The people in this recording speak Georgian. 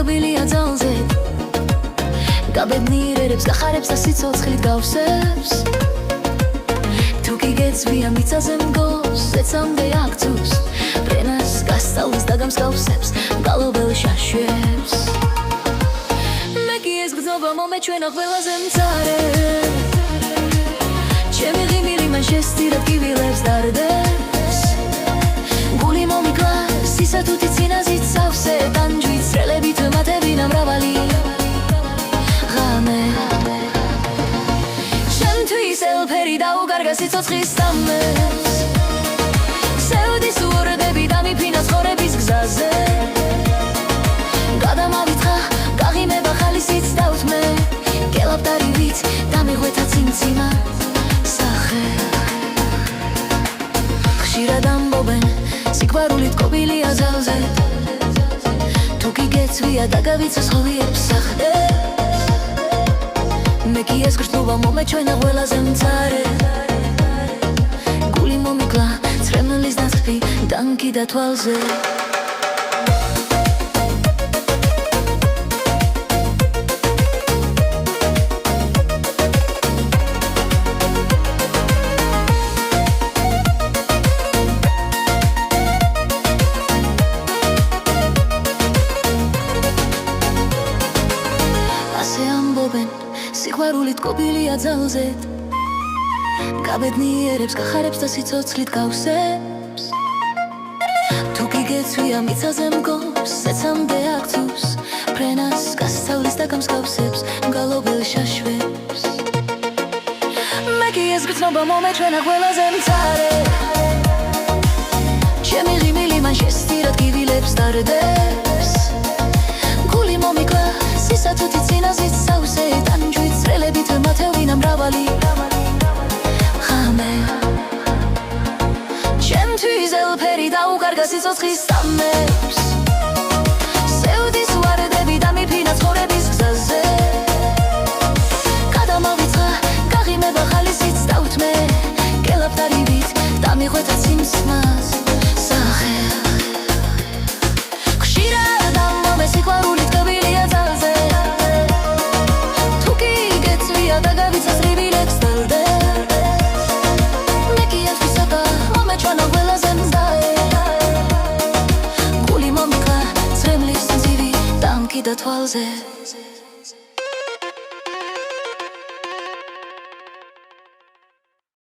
თკობილია ძალზე გაბედნიერებს გახარებს და სიცოცხლით გავსებს თუ კი გეცვია მიწაზე მგოს ზეცამდე აქცევს ფრენას გასწავლის და გამსგავსებს მგალობელ შაშვებს მე კი ეს გრძნობა მომეჩვენა ყველაზე მცარე ჩემი ღიმილი მან შესწირად კივილებს დარდებს გული მომიკლა სისათუთი წინაზით სავსე ტანჯვით სრელებით მატებინა მრავალი ღამე ჩემთვის ელფერი დაუგარგა სიცოცხლის სამებს სევდის უორდები და მიფინა ცხოვრების გზაზე გადამავიწყა გაღიმება ხალისით დავთმე გელაპტარივით დამიღვეთა ციმციმა სახე ხშირად ამბობენ სიყვარული თკობილია ძალზე თუ კი გეცვია და გავიცოს ხოვიებს სახე მე კი ეს გრძნობა მომეჩვენა ყველაზე მცარე გული მომიკლა ცრემლის ნაცრფი დანკიდა თვალზე სიყვარული თკობილია ძალზე გაბედნიერებს გახარებს და სიცოცხლით გავსებს თუ კი გეცვია მიწაზე მგობს ზეცამდე აქცევს ფრენას გასწავლის და გამსგავსებს მგალობელ შაშვებს მე კი ეს გრძნობა მომეჩვენა ყველაზე მცარე ჩემი ღიმილი მან შესწირად კივილებს დარდებს გული მომიკლა სისათუთი წინაზით სავსე ტანჯვით სრელებით მათევინა მრავალი ღამე ჩემთვის ელფერი დაუგარგა სიცოცხლის სამებს სევდის უარდები და მიფინა ცხოვრების გზაზე გადამავიწყა გაღიმება ხალისით დავთმე გელაპტარივით დამიღვეთა ციმცმას სახე ხშირად ამბობენ სიყვარული თკობილია ძალზე და გავიცოს რივილებს დარდე მე კი ეს ვისაკა მომეჩვენა ყველაზე მცდარი გული მომიკლა ცრემლის მძივი დამკიდა თვალზე